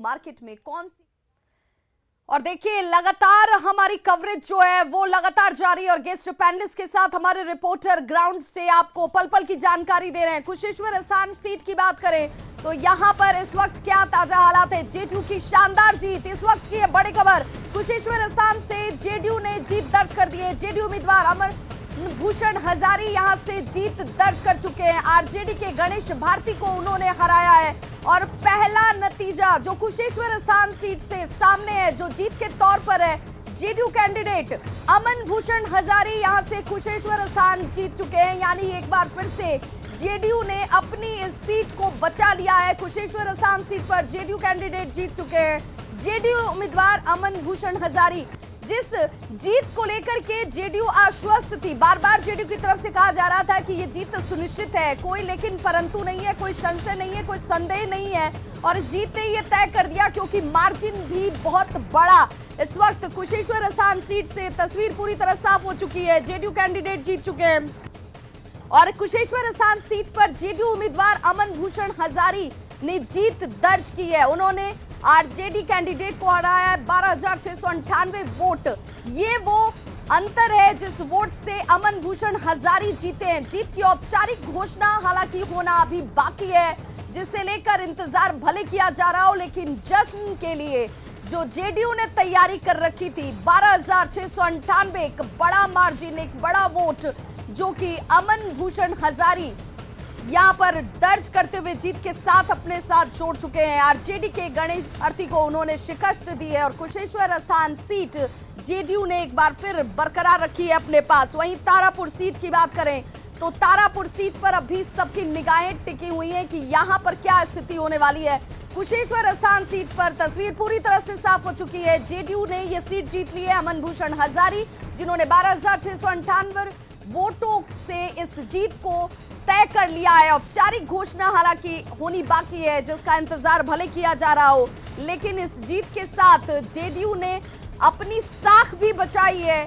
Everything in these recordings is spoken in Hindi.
मार्केट में कौन सी। और देखिए लगातार हमारी कवरेज जो है वो लगातार जारी और गेस्ट पैनलिस्ट के साथ हमारे रिपोर्टर ग्राउंड से आपको पल पल की जानकारी दे रहे हैं। कुशेश्वर स्थान सीट की बात करें तो यहां पर इस वक्त क्या ताजा हालात है। जेडीयू की शानदार जीत, इस वक्त की बड़ी खबर, कुशेश्वर स्थान से जेडीयू ने जीत दर्ज कर दी है। जेडीयू उम्मीदवार अमन भूषण हजारी यहां से जीत दर्ज कर चुके हैं। आरजेडी के गणेश भारती को उन्होंने हराया है और पहला नतीजा जो कुशेश्वर स्थान सीट से सामने है, जो जीत के तौर पर है, जेडीयू कैंडिडेट अमन भूषण हजारी यहां से कुशेश्वर स्थान जीत चुके हैं। यानी एक बार फिर से जेडीयू ने अपनी इस सीट को बचा लिया है। कुशेश्वर स्थान सीट पर जेडीयू कैंडिडेट जीत चुके हैं। जेडीयू उम्मीदवार अमन भूषण हजारी, जिस जीत को लेकर के जेडीयू आश्वस्त थी, बार बार जेडीयू की तरफ से कहा जा रहा था कि ये जीत सुनिश्चित है, कोई लेकिन परंतु नहीं है, कोई संशय नहीं है, कोई संदेह नहीं है। और इस जीत ने ये तय कर दिया क्योंकि मार्जिन भी बहुत बड़ा। इस वक्त कुशेश्वर स्थान सीट से तस्वीर पूरी तरह साफ हो चुकी है। जेडीयू कैंडिडेट जीत चुके हैं और कुशेश्वर स्थान सीट पर जेडीयू उम्मीदवार अमन भूषण हजारी ने जीत दर्ज की है। उन्होंने आरजेडी कैंडिडेट को हराया है 12,698 वोट। ये वो अंतर है जिस वोट से अमन भूषण हजारी जीते हैं। जीत की औपचारिक घोषणा हालांकि होना अभी बाकी है, जिसे लेकर इंतजार भले किया जा रहा हो, लेकिन जश्न के लिए जो जेडीयू ने तैयारी कर रखी थी 12,698, एक बड़ा मार्जिन, एक बड़ा वोट जो कि अमन भूषण हजारी यहां पर दर्ज करते हुए जीत के साथ अपने साथ जोड़ चुके हैं। आरजेडी के गणेश भारती को उन्होंने शिकस्त दी है और कुशेश्वर स्थान सीट जेडीयू ने एक बार फिर बरकरार रखी है अपने पास। वहीं तारापुर सीट की बात करें तो तारापुर सीट पर अभी सबकी निगाहें टिकी हुई हैं कि यहां पर क्या स्थिति होने वाली है। कुशेश्वर स्थान सीट पर तस्वीर पूरी तरह से साफ हो चुकी है। जेडीयू ने यह सीट जीत ली है। अमन भूषण हजारी जिन्होंने 12,698 वोटों से इस जीत को तय कर लिया है। औपचारिक घोषणा हालांकि होनी बाकी है, जिसका इंतजार भले किया जा रहा हो, लेकिन इस जीत के साथ जेडीयू ने अपनी साख भी बचाई है,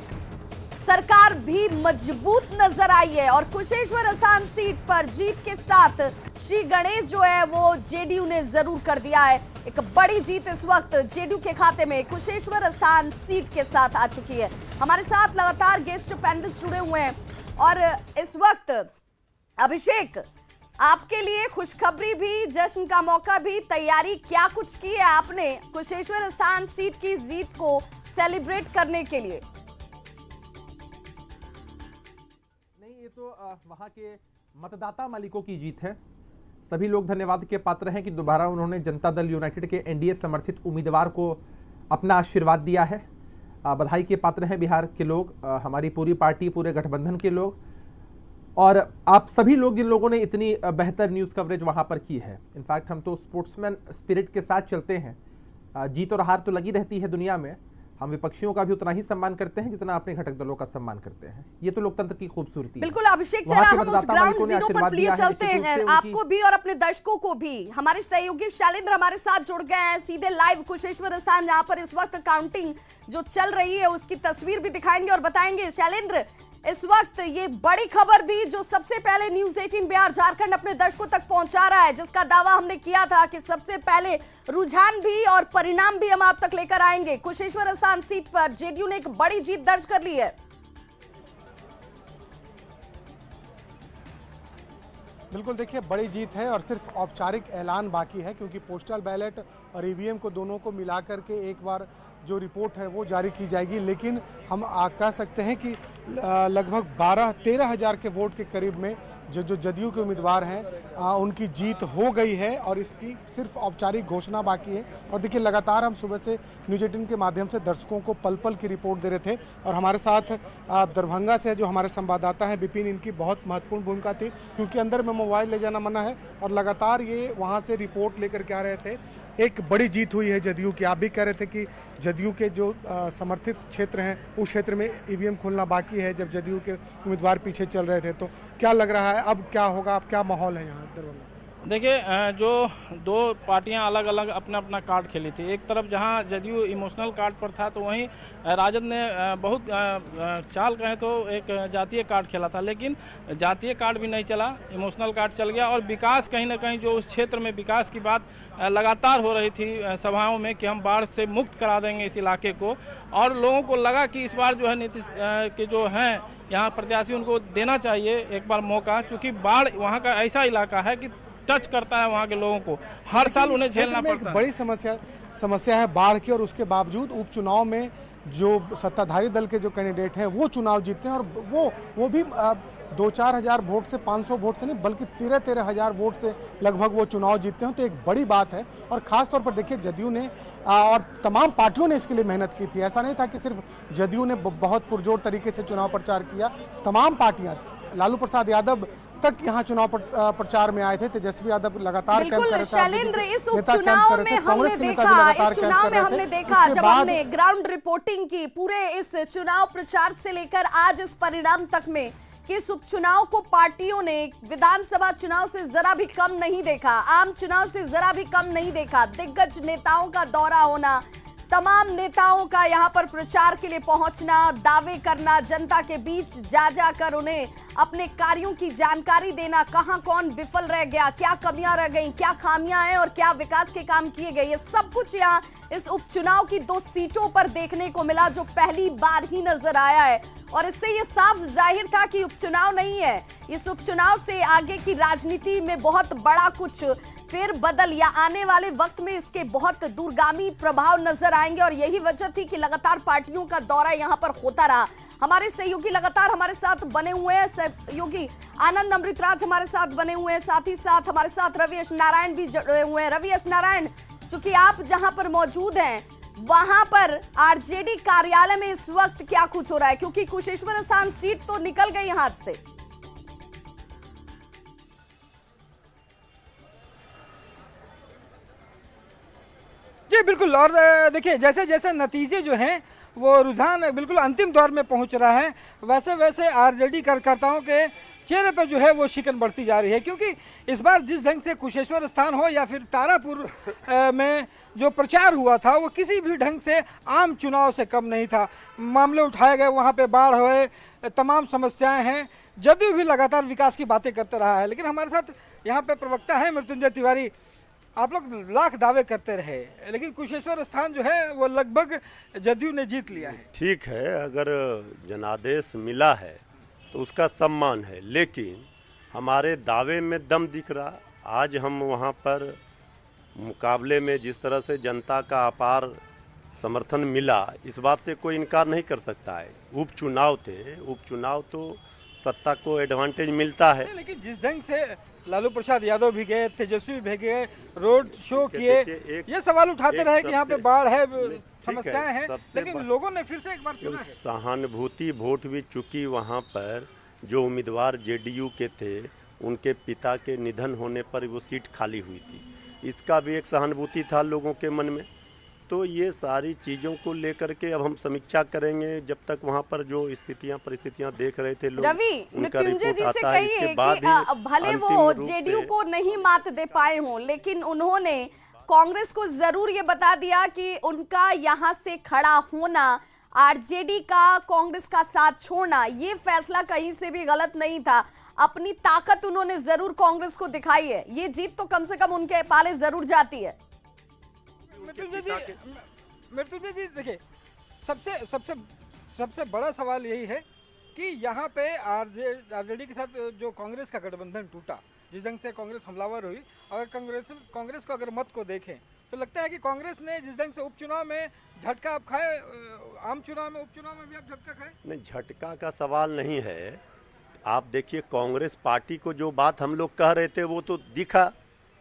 सरकार भी मजबूत नजर आई है और कुशेश्वर स्थान सीट पर जीत के साथ श्री गणेश जो है वो जेडीयू ने जरूर कर दिया है। एक बड़ी जीत इस वक्त जेडीयू के खाते में कुशेश्वर स्थान सीट के साथ आ चुकी है। हमारे साथ लगातार गेस्ट पैनलिस्ट जुड़े हुए हैं और इस वक्त अभिषेक, आपके लिए खुशखबरी भी, जश्न का मौका भी, तैयारी क्या कुछ की है आपने कुशेश्वर स्थान सीट की जीत को सेलिब्रेट करने के लिए? नहीं, ये तो वहां के मतदाता मालिकों की जीत है। सभी लोग धन्यवाद के पात्र हैं कि दोबारा उन्होंने जनता दल यूनाइटेड के एनडीए समर्थित उम्मीदवार को अपना आशीर्वाद दिया है। बधाई के पात्र हैं बिहार के लोग, हमारी पूरी पार्टी, पूरे गठबंधन के लोग और आप सभी लोग जिन लोगों ने इतनी बेहतर न्यूज़ कवरेज वहां पर की है। इनफैक्ट हम तो स्पोर्ट्समैन स्पिरिट के साथ चलते हैं। जीत और हार तो लगी रहती है दुनिया में। हम विपक्षियों का भी उतना ही सम्मान करते हैं जितना अपने घटक दलों का सम्मान करते हैं। ये तो लोकतंत्र की खूबसूरती है। बिल्कुल अभिषेक, जरा हम उस ग्राउंड जीरो पर लिए चलते हैं, आपको भी और अपने दर्शकों को भी। हमारे सहयोगी शैलेंद्र हमारे साथ जुड़ गए हैं सीधे लाइव कुशेश्वर स्थान, जहां पर इस वक्त काउंटिंग जो चल रही है उसकी तस्वीर भी दिखाएंगे और बताएंगे। शैलेंद्र, इस वक्त ये बड़ी खबर भी जो सबसे पहले न्यूज़ 18 बिहार झारखंड अपने दर्शकों तक पहुंचा रहा है, जिसका दावा हमने किया था कि सबसे पहले रुझान भी और परिणाम भी हम आप तक लेकर आएंगे। कुशेश्वर स्थान सीट पर जेडीयू ने एक बड़ी जीत दर्ज कर ली है। बिल्कुल, देखिए बड़ी जीत है और सिर्फ औपचारिक ऐलान बाकी है, क्योंकि पोस्टल बैलेट और ईवीएम को दोनों को मिलाकर के एक बार जो रिपोर्ट है वो जारी की जाएगी। लेकिन हम कह सकते हैं कि लगभग 12-13 हज़ार के वोट के करीब में जो जदयू के उम्मीदवार हैं उनकी जीत हो गई है और इसकी सिर्फ औपचारिक घोषणा बाकी है। और देखिए लगातार हम सुबह से न्यूज़ 18 के माध्यम से दर्शकों को पल पल की रिपोर्ट दे रहे थे और हमारे साथ दरभंगा से जो हमारे संवाददाता हैं विपिन, इनकी बहुत महत्वपूर्ण भूमिका थी, क्योंकि अंदर में मोबाइल ले जाना मना है और लगातार ये वहाँ से रिपोर्ट लेकर के आ रहे थे। एक बड़ी जीत हुई है जदयू की। आप भी कह रहे थे कि जदयू के जो समर्थित क्षेत्र हैं उस क्षेत्र में ईवीएम खोलना बाकी है, जब जदयू के उम्मीदवार पीछे चल रहे थे। तो क्या लग रहा है, अब क्या होगा, अब क्या माहौल है यहाँ दरभंगा? देखिए जो दो पार्टियां अलग अलग अपना अपना कार्ड खेली थी। एक तरफ जहां जदयू इमोशनल कार्ड पर था, तो वहीं राजद ने बहुत चाल कहें तो एक जातीय कार्ड खेला था, लेकिन जातीय कार्ड भी नहीं चला, इमोशनल कार्ड चल गया। और विकास कहीं ना कहीं जो उस क्षेत्र में विकास की बात लगातार हो रही थी सभाओं में कि हम बाढ़ से मुक्त करा देंगे इस इलाके को, और लोगों को लगा कि इस बार जो है नीतीश के जो हैं यहाँ प्रत्याशी, उनको देना चाहिए एक बार मौका, चूँकि बाढ़ वहाँ का ऐसा इलाका है कि टच करता है वहाँ के लोगों को, हर साल उन्हें झेलना पड़ता है। बड़ी समस्या है बाढ़ की, और उसके बावजूद उपचुनाव में जो सत्ताधारी दल के जो कैंडिडेट हैं वो चुनाव जीतते हैं, और वो भी 2-4 हजार वोट से, 500 वोट से नहीं बल्कि 13-13 हजार वोट से लगभग वो चुनाव जीतते हैं। तो एक बड़ी बात है, और खास तौर पर देखिए जदयू ने और तमाम पार्टियों ने इसके लिए मेहनत की थी। ऐसा नहीं था कि सिर्फ जदयू ने बहुत पुरजोर तरीके से चुनाव प्रचार किया, तमाम पार्टियां, लालू प्रसाद यादव तक यहाँ चुनाव प्रचार में आए थे, तेजस्वी यादव लगातार कैंप कर रहे थे। शैलेंद्र, इस उपचुनाव में हमने देखा जब हमने ग्राउंड रिपोर्टिंग की पूरे इस चुनाव प्रचार से लेकर आज इस परिणाम तक में, कि इस उपचुनाव को पार्टियों ने विधानसभा चुनाव से जरा भी कम नहीं देखा, आम चुनाव से जरा भी कम नहीं देखा। दिग्गज नेताओं का दौरा होना, तमाम नेताओं का यहाँ पर प्रचार के लिए पहुंचना, दावे करना, जनता के बीच जा जाकर उन्हें अपने कार्यों की जानकारी देना, कहां कौन विफल रह गया, क्या कमियां रह गई, क्या खामियां हैं और क्या विकास के काम किए गए, ये सब कुछ यहाँ इस उपचुनाव की 2 सीटों पर देखने को मिला, जो पहली बार ही नजर आया है। और इससे ये साफ जाहिर था कि उपचुनाव नहीं है, इस उपचुनाव से आगे की राजनीति में बहुत बड़ा कुछ फेरबदल या आने वाले वक्त में इसके बहुत दूरगामी प्रभाव नजर आएंगे। और यही वजह थी कि लगातार पार्टियों का दौरा यहां पर होता रहा। हमारे सहयोगी लगातार हमारे साथ बने हुए हैं, सहयोगी आनंद अमृतराज हमारे साथ बने हुए हैं, साथ ही साथ हमारे साथ रवि नारायण भी जुड़े हुए हैं। रवि नारायण, चूंकि आप जहां पर मौजूद हैं वहां पर आरजेडी कार्यालय में इस वक्त क्या कुछ हो रहा है, क्योंकि कुशेश्वर स्थान सीट तो निकल गई हाथ से। जी बिल्कुल, और देखिए जैसे जैसे नतीजे जो हैं वो रुझान बिल्कुल अंतिम दौर में पहुंच रहा है, वैसे वैसे आरजेडी कार्यकर्ताओं के चेहरे पर जो है वो शिकन बढ़ती जा रही है। क्योंकि इस बार जिस ढंग से कुशेश्वर स्थान हो या फिर तारापुर में जो प्रचार हुआ था, वो किसी भी ढंग से आम चुनाव से कम नहीं था। मामले उठाए गए, वहाँ पे बाढ़ हुए, तमाम समस्याएं हैं। जदयू भी लगातार विकास की बातें करते रहा है, लेकिन हमारे साथ यहाँ पे प्रवक्ता है मृत्युंजय तिवारी। आप लोग लाख दावे करते रहे, लेकिन कुशेश्वर स्थान जो है वो लगभग जदयू ने जीत लिया है। ठीक है, अगर जनादेश मिला है तो उसका सम्मान है, लेकिन हमारे दावे में दम दिख रहा। आज हम वहाँ पर मुकाबले में जिस तरह से जनता का अपार समर्थन मिला, इस बात से कोई इनकार नहीं कर सकता है। उपचुनाव थे, उपचुनाव तो सत्ता को एडवांटेज मिलता है, लेकिन जिस ढंग से लालू प्रसाद यादव भी गए, तेजस्वी भी गए, रोड शो किए, ये सवाल उठाते रहे कि यहाँ पे बाढ़ है, समस्याएं हैं, लेकिन लोगों ने फिर से एक बार चुना है। सहानुभूति वोट भी चुकी। वहाँ पर जो उम्मीदवार जेडीयू के थे, उनके पिता के निधन होने पर वो सीट खाली हुई थी, इसका भी एक सहानुभूति था लोगों के मन में। तो ये सारी चीज़ों को लेकर के अब हम समीक्षा करेंगे। जब तक वहाँ पर जो परिस्थितियाँ देख रहे थे लोग, रवि, मृत्युंजय जी से कहिए कि भले वो जेडीयू को नहीं मात दे पाए हों, लेकिन उन्होंने कांग्रेस को जरूर ये बता दिया कि उनका यहाँ से खड़ा होना, आरजेडी का कांग्रेस का साथ छोड़ना, ये फैसला कहीं से भी गलत नहीं था। अपनी ताकत उन्होंने जरूर कांग्रेस को दिखाई है, ये जीत तो कम से कम उनके पाले जरूर जाती है। मृत्युंजय जी देखिए, सबसे बड़ा सवाल यही है कि यहाँ पे आरजेडी के साथ जो कांग्रेस का गठबंधन टूटा, जिस ढंग से कांग्रेस हमलावर हुई, अगर कांग्रेस को अगर मत को देखें तो लगता है कि कांग्रेस ने जिस ढंग से उपचुनाव में झटका आप खाए, आम चुनाव में उपचुनाव में भी आप झटका खाए। नहीं, झटका का सवाल नहीं है। आप देखिए, कांग्रेस पार्टी को जो बात हम लोग कह रहे थे वो तो दिखा।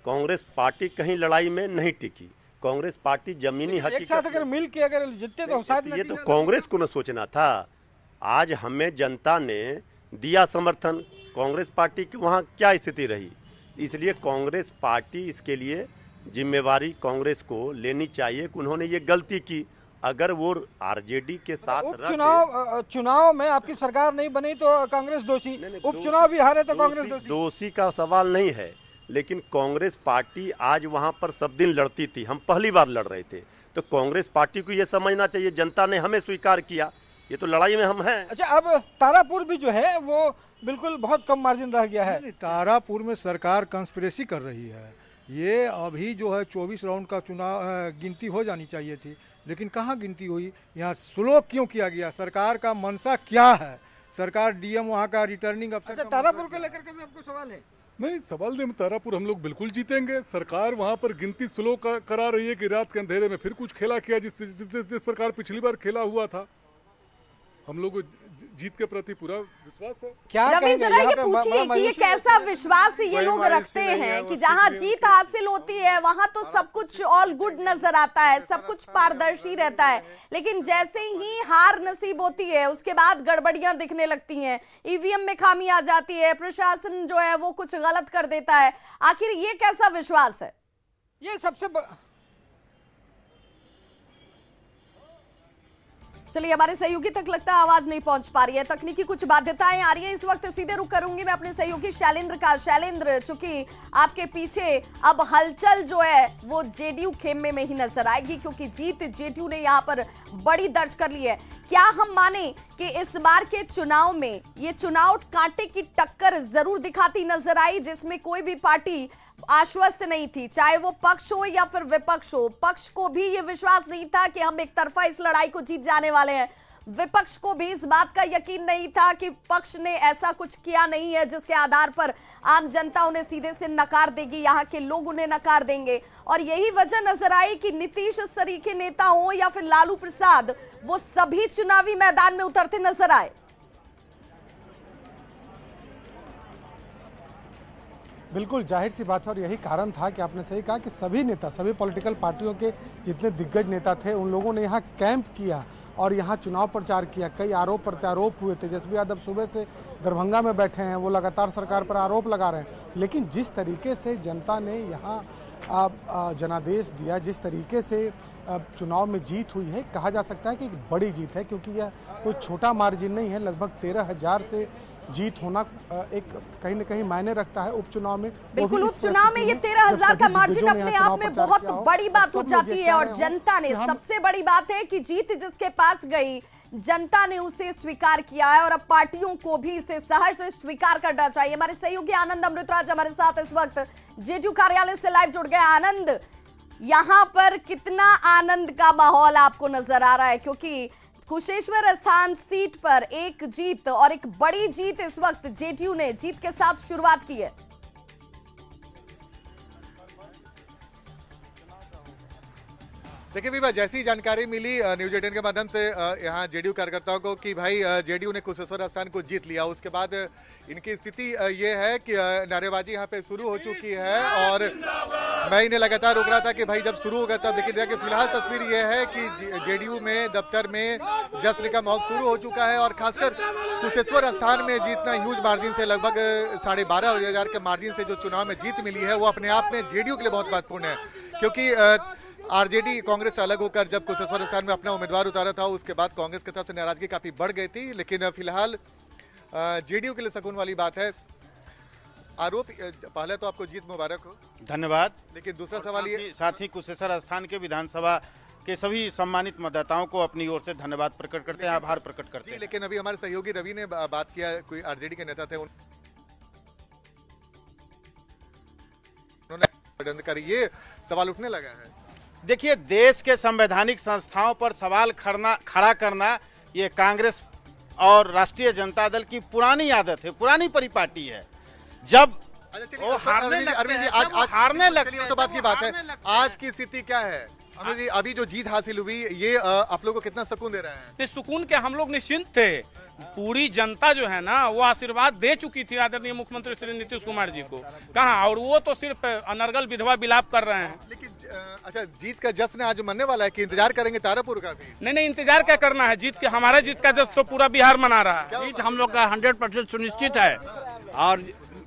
कांग्रेस पार्टी कहीं लड़ाई में नहीं टिकी। कांग्रेस पार्टी जमीनी हकीकत, एक साथ अगर मिल के अगर जीतते तो शायद ये तो कांग्रेस को न सोचना था। आज हमें जनता ने दिया समर्थन, कांग्रेस पार्टी की वहाँ क्या स्थिति रही। इसलिए कांग्रेस पार्टी, इसके लिए जिम्मेवारी कांग्रेस को लेनी चाहिए कि उन्होंने ये गलती की। अगर वो आरजेडी के साथ चुनाव में आपकी सरकार नहीं बनी तो कांग्रेस दोषी, उपचुनाव भी हारे तो कांग्रेस दोषी। दोषी का सवाल नहीं है। लेकिन कांग्रेस पार्टी आज वहां पर सब दिन लड़ती थी, हम पहली बार लड़ रहे थे, तो कांग्रेस पार्टी को ये समझना चाहिए जनता ने हमें स्वीकार किया, ये तो लड़ाई में हम हैं। अच्छा, अब तारापुर भी जो है वो बिल्कुल बहुत कम मार्जिन रह गया है। नहीं, तारापुर में सरकार कंस्पिरेसी कर रही है। ये अभी जो है 24 राउंड का चुनाव गिनती हो जानी चाहिए थी, लेकिन कहाँ गिनती हुई। यहाँ स्लो क्यों किया गया, सरकार का मंशा क्या है, सरकार डीएम वहाँ का रिटर्निंग अफसर। अच्छा, तारापुर को लेकर के भी आपको सवाल है? नहीं, सवाल नहीं, तारापुर हम लोग बिल्कुल जीतेंगे। सरकार वहां पर गिनती स्लो करा रही है कि रात के अंधेरे में फिर कुछ खेला किया जिस प्रकार पिछली बार खेला हुआ था। हम लोग को जीत के प्रति पूरा विश्वास है। क्या रवि कहेंगे जरा यहाँ ये पे पूछिए कि ये कैसा विश्वास ये लोग रखते हैं कि जहां जीत हासिल होती है वहां तो सब कुछ ऑल गुड नजर आता है, सब कुछ पारदर्शी रहता है, लेकिन जैसे ही हार नसीब होती है उसके बाद गड़बड़ियां दिखने लगती हैं, ईवीएम में खामी आ जाती है, प्रशासन जो है वो कुछ गलत कर देता है। आखिर ये कैसा विश्वास है? ये सबसे चलिए, हमारे सहयोगी तक लगता है आवाज नहीं पहुंच पा रही है, तकनीकी कुछ बाध्यताएं आ रही हैं। इस वक्त सीधे रुक करूंगी मैं अपने सहयोगी शैलेंद्र का। शैलेंद्र, चूंकि आपके पीछे अब हलचल जो है वो जेडीयू खेमे में ही नजर आएगी, क्योंकि जीत जेडीयू ने यहां पर बड़ी दर्ज कर ली है। क्या हम माने कि इस बार के चुनाव में ये चुनाव कांटे की टक्कर जरूर दिखाती नजर आई, जिसमें कोई भी पार्टी आश्वस्त नहीं थी, चाहे वो पक्ष हो या फिर विपक्ष हो। पक्ष को भी ये विश्वास नहीं था कि हम एक तरफा इस लड़ाई को जीत जाने वाले हैं, विपक्ष को भी इस बात का यकीन नहीं था कि पक्ष ने ऐसा कुछ किया नहीं है जिसके आधार पर आम जनता उन्हें सीधे से नकार देगी, यहाँ के लोग उन्हें नकार देंगे। और यही वजह नजर आई कि नीतीश सरीखे नेता हो या फिर लालू प्रसाद, वो सभी चुनावी मैदान में उतरते नजर आए। बिल्कुल जाहिर सी बात है और यही कारण था कि आपने सही कहा कि सभी नेता, सभी पॉलिटिकल पार्टियों के जितने दिग्गज नेता थे उन लोगों ने यहाँ कैंप किया और यहाँ चुनाव प्रचार किया। कई आरोप प्रत्यारोप हुए। तेजस्वी यादव सुबह से दरभंगा में बैठे हैं, वो लगातार सरकार पर आरोप लगा रहे हैं, लेकिन जिस तरीके से जनता ने यहाँ जनादेश दिया, जिस तरीके से चुनाव में जीत हुई है, कहा जा सकता है कि एक बड़ी जीत है, क्योंकि यह कोई छोटा मार्जिन नहीं है। लगभग 13,000 से जीत होना एक कहीं न कहीं मायने रखता है उपचुनाव में। बिल्कुल, उपचुनाव में ये 13,000 का मार्जिन अपने आप में बहुत बड़ी बात हो जाती है। और जनता ने, सबसे बड़ी बात है कि जीत जिसके पास गई, जनता ने उसे स्वीकार किया है और अब पार्टियों को भी इसे सहर्ष से स्वीकार करना चाहिए। हमारे सहयोगी आनंद अमृतराज हमारे साथ इस वक्त जेडीयू कार्यालय से लाइव जुड़ गए। आनंद, यहाँ पर कितना आनंद का माहौल आपको नजर आ रहा है, क्योंकि कुशेश्वर स्थान सीट पर एक जीत और एक बड़ी जीत इस वक्त जेडीयू ने जीत के साथ शुरुआत की है। देखिए विभा, जैसी जानकारी मिली न्यूज 18 के माध्यम से यहाँ जेडीयू कार्यकर्ताओं को कि भाई जेडीयू ने कुशेश्वर स्थान को जीत लिया, उसके बाद इनकी स्थिति ये है कि नारेबाजी यहाँ पे शुरू हो चुकी है। और मैं इन्हें लगातार रोक रहा था कि भाई जब शुरू होगा तब, लेकिन देखिए फिलहाल तस्वीर ये है कि जेडीयू में दफ्तर में जश्न का माहौल शुरू हो चुका है। और खासकर कुशेश्वर स्थान में जीतना ह्यूज मार्जिन से, लगभग 12,500 के मार्जिन से जो चुनाव में जीत मिली है, वो अपने आप में जेडीयू के लिए बहुत महत्वपूर्ण है। क्योंकि आरजेडी कांग्रेस से अलग होकर जब कुशेश्वर स्थान में अपना उम्मीदवार उतारा था, उसके बाद कांग्रेस की तरफ से नाराजगी काफी बढ़ गई थी। लेकिन फिलहाल जेडीयू के लिए सुकून वाली बात है। आरोप, पहले तो आपको जीत मुबारक हो, धन्यवाद। लेकिन दूसरा सवाल ये, साथ ही कुशेश्वर स्थान के विधानसभा के सभी सम्मानित मतदाताओं को अपनी ओर से धन्यवाद प्रकट करते हैं, आभार प्रकट करते हैं। लेकिन अभी हमारे सहयोगी रवि ने बात किया, कोई आरजेडी के नेता थे, उन्होंने करी, ये सवाल उठने लगा है। देखिए, देश के संवैधानिक संस्थाओं पर सवाल खड़ा करना ये कांग्रेस और राष्ट्रीय जनता दल की पुरानी आदत है, पुरानी परिपाटी है। जब वो हारने लगते हैं तो बात की बात है, आज की स्थिति क्या है अमित जी? अभी जो जीत हासिल हुई, ये आप लोगों को कितना सुकून दे रहा है? सुकून के हम लोग निश्चिंत थे। पूरी जनता जो है ना, वो आशीर्वाद दे चुकी थी आदरणीय मुख्यमंत्री श्री नीतीश कुमार जी को, कहाँ, और वो तो सिर्फ अनर्गल विधवा विलाप कर रहे हैं। लेकिन अच्छा, जीत का जश्न आज मनने वाला है कि इंतजार करेंगे तारापुर का भी? नहीं, इंतजार क्या करना है, जीत के, हमारा जीत का जश्न तो पूरा बिहार मना रहा है। जीत हम लोग का 100% सुनिश्चित है। और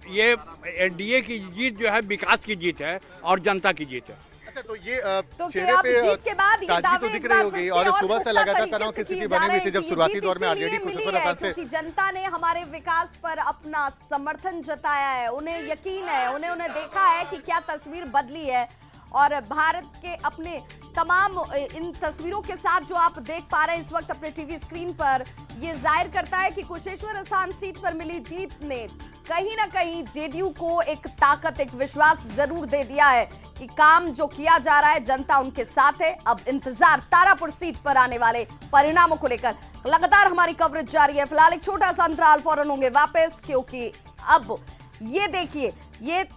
ये एनडीए की जीत जो है विकास की जीत है और जनता की जीत है। अच्छा, तो ये तो चेहरे क्या पे जीत के बाद ये ताजगी तो दावे दिख रही होगी और सुबह से लगातार तनाव की स्थिति बनी हुई थी जब शुरुआती दौर में आरजेडी खुशेश्वर हसन से क्योंकि जनता ने हमारे विकास पर अपना समर्थन जताया है, उन्हें यकीन है, उन्हें देखा है कि क्या तस्वीर बदली है। और भारत के अपने तमाम इन तस्वीरों के साथ जो आप देख पा रहे हैं इस वक्त अपने टीवी स्क्रीन पर, ये जाहिर करता है कि कुशेश्वर स्थान सीट पर मिली जीत ने कहीं ना कहीं जेडीयू को एक ताकत, एक विश्वास जरूर दे दिया है कि काम जो किया जा रहा है जनता उनके साथ है। अब इंतजार तारापुर सीट पर आने वाले परिणामों को लेकर, लगातार हमारी कवरेज जारी है। फिलहाल एक छोटा सा अंतराल, फौरन होंगे वापस, क्योंकि अब ये देखिए ये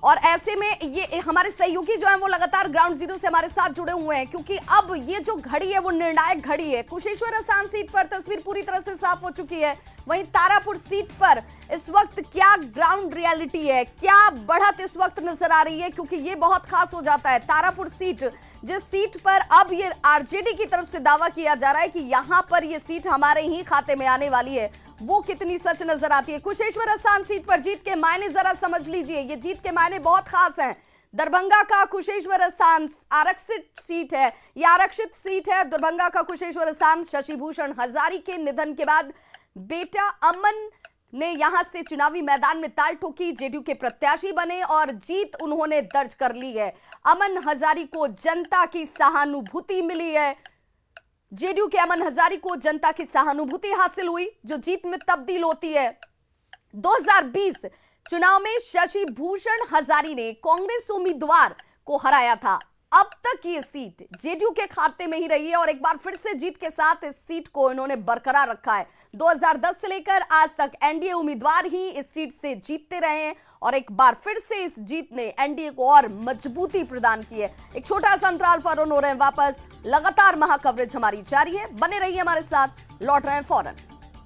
और ऐसे में ये हमारे सहयोगी जो हैं वो लगातार ग्राउंड जीरो से हमारे साथ जुड़े हुए हैं, क्योंकि अब ये जो घड़ी है वो निर्णायक घड़ी है। कुशेश्वर स्थान सीट पर तस्वीर पूरी तरह से साफ हो चुकी है, वहीं तारापुर सीट पर इस वक्त क्या ग्राउंड रियलिटी है, क्या बढ़त इस वक्त नजर आ रही है, क्योंकि ये बहुत खास हो जाता है। तारापुर सीट, जिस सीट पर अब ये आरजेडी की तरफ से दावा किया जा रहा है कि यहां पर ये सीट हमारे ही खाते में आने वाली है, वो कितनी सच नजर आती है। कुशेश्वर स्थान सीट पर जीत के मायने जरा समझ लीजिए, ये जीत के मायने बहुत खास हैं। दरभंगा का कुशेश्वर स्थान आरक्षित सीट है, ये आरक्षित सीट है। दरभंगा का कुशेश्वर स्थान शशि भूषण हजारी के निधन के बाद बेटा अमन ने यहां से चुनावी मैदान में ताल ठोकी, जेडीयू के प्रत्याशी बने और जीत उन्होंने दर्ज कर ली है। अमन हजारी को जनता की सहानुभूति मिली है, जेडीयू के अमन हजारी को जनता की सहानुभूति हासिल हुई जो जीत में तब्दील होती है। 2020 चुनाव में शशि भूषण हजारी ने कांग्रेस उम्मीदवार को हराया था। अब तक ये सीट जेडीयू के खाते में ही रही है और एक बार फिर से जीत के साथ इस सीट को इन्होंने बरकरार रखा है। 2010 से लेकर आज तक एनडीए उम्मीदवार ही इस सीट से जीतते रहे हैं और एक बार फिर से इस जीत ने एनडीए को और मजबूती प्रदान की है। एक छोटा सा अंतराल, फौरन हो रहे हैं वापस। लगातार महाकवरेज हमारी जारी है, बने रहिए हमारे साथ, लौट रहे हैं फौरन।